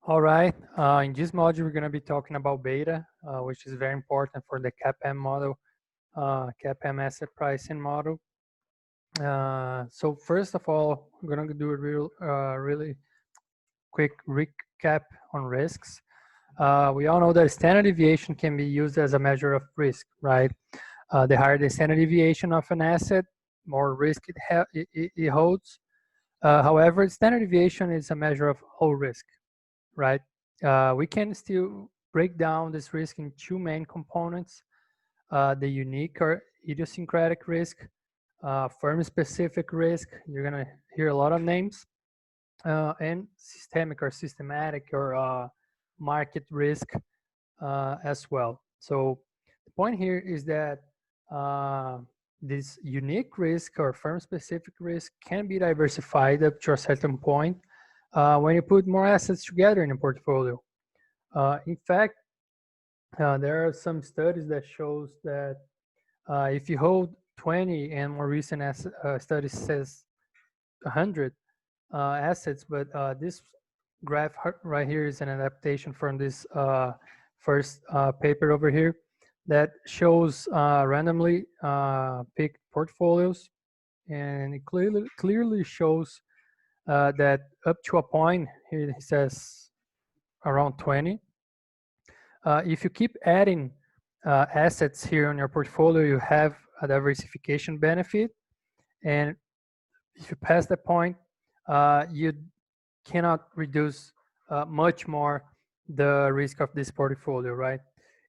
All right. In this module, we're going to be talking about beta, which is very important for the CAPM model, CAPM asset pricing model. So first of all, I'm going to do a really quick recap on risks. We all know that standard deviation can be used as a measure of risk, right? The higher the standard deviation of an asset, more risk it holds. However, standard deviation is a measure of whole risk, right? We can still break down this risk in two main components, the unique or idiosyncratic risk, firm-specific risk, you're gonna hear a lot of names, and systemic or systematic or market risk as well. So the point here is that this unique risk or firm-specific risk can be diversified up to a certain point when you put more assets together in a portfolio. In fact, there are some studies that shows that if you hold 20 and more recent studies says 100 assets, but this graph right here is an adaptation from this first paper over here that shows randomly picked portfolios, and it clearly shows that up to a point, here it says around 20. If you keep adding assets here on your portfolio, you have a diversification benefit. And if you pass that point, you cannot reduce much more the risk of this portfolio, right?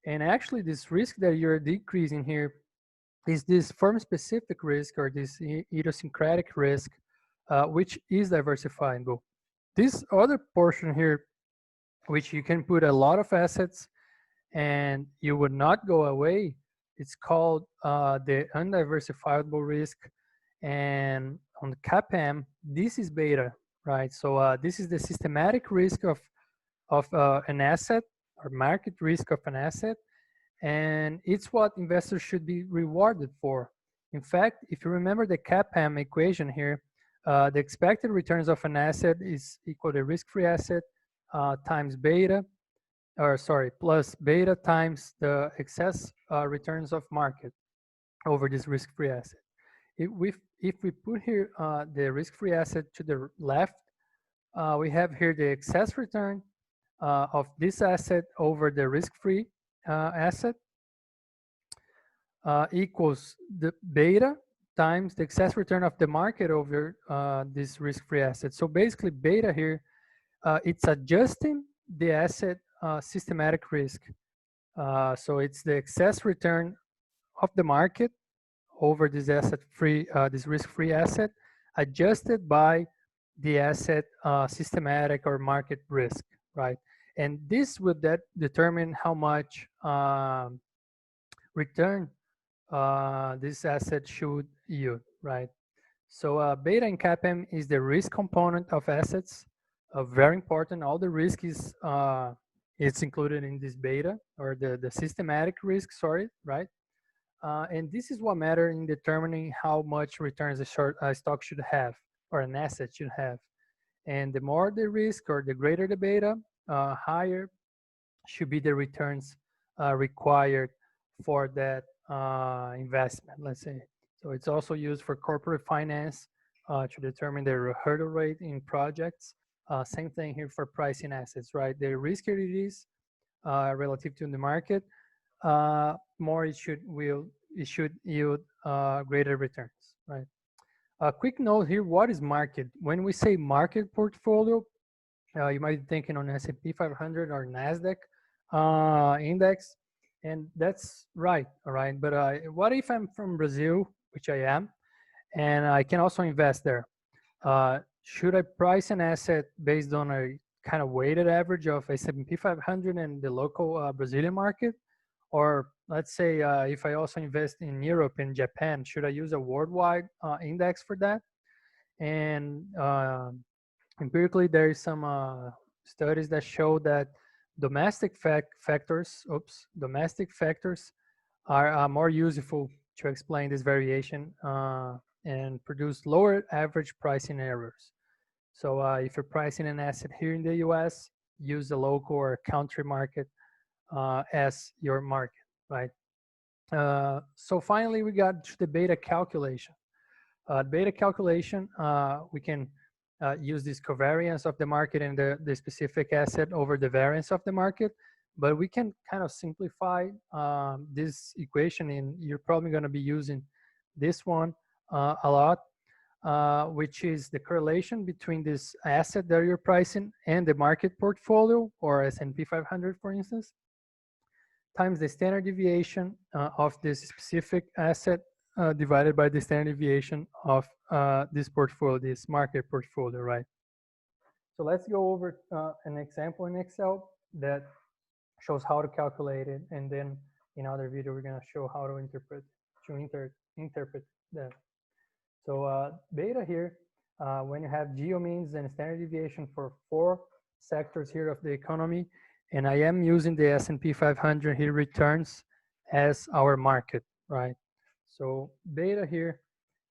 And actually, this risk that you're decreasing here is this firm-specific risk or this idiosyncratic risk, which is diversifiable. This other portion here, which you can put a lot of assets and you would not go away, it's called the undiversifiable risk. And on the CAPM, this is beta, right? So this is the systematic risk of an asset or market risk of an asset, and it's what investors should be rewarded for. In fact, if you remember the CAPM equation here, the expected returns of an asset is equal to risk-free asset times beta, or sorry, plus beta times the excess returns of market over this risk-free asset. If we put here the risk-free asset to the left, we have here the excess return of this asset over the risk-free asset equals the beta times the excess return of the market over this risk-free asset. So basically beta here, it's adjusting the asset systematic risk. So it's the excess return of the market over this this risk-free asset, adjusted by the asset systematic or market risk, right? And this would determine how much return this asset should yield, right? So beta in CAPM is the risk component of assets, very important. All the risk is it's included in this beta, or the systematic risk, sorry, right? And this is what matters in determining how much returns a stock should have, or an asset should have. And the more the risk or the greater the beta, higher should be the returns required for that investment, let's say. So it's also used for corporate finance to determine the hurdle rate in projects. Same thing here for pricing assets, right? The riskier it is relative to the market, more it should yield greater returns, right? A quick note here: what is market? When we say market portfolio, you might be thinking on S&P 500 or Nasdaq index, and that's right, all right. But what if I'm from Brazil, which I am, and I can also invest there? Should I price an asset based on a kind of weighted average of S&P 500 and the local Brazilian market? Or let's say if I also invest in Europe and Japan, should I use a worldwide index for that? And empirically, there is some studies that show that domestic factors are more useful to explain this variation and produce lower average pricing errors. So if you're pricing an asset here in the US, use the local or country market as your market, right? So finally, we got to the beta calculation. Beta calculation, we can use this covariance of the market and the specific asset over the variance of the market, but we can kind of simplify this equation, and you're probably going to be using this one a lot, which is the correlation between this asset that you're pricing and the market portfolio, or S&P 500, for instance, times the standard deviation of this specific asset divided by the standard deviation of this portfolio, this market portfolio, right? So let's go over an example in Excel that shows how to calculate it, and then in other video we're going to show how to interpret that. So beta here, when you have geo-means and standard deviation for 4 sectors here of the economy, and I am using the S&P 500 here returns as our market, right? So beta here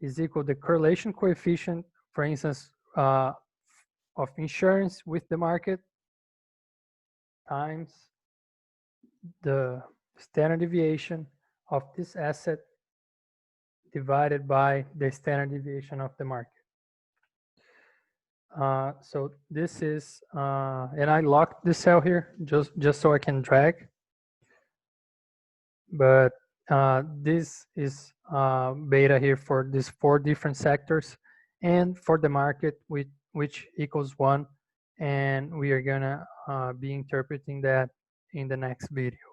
is equal to the correlation coefficient, for instance, of insurance with the market times the standard deviation of this asset divided by the standard deviation of the market. So this is, and I locked this cell here just so I can drag. But this is beta here for these 4 different sectors, and for the market which equals 1, and we are gonna be interpreting that in the next video.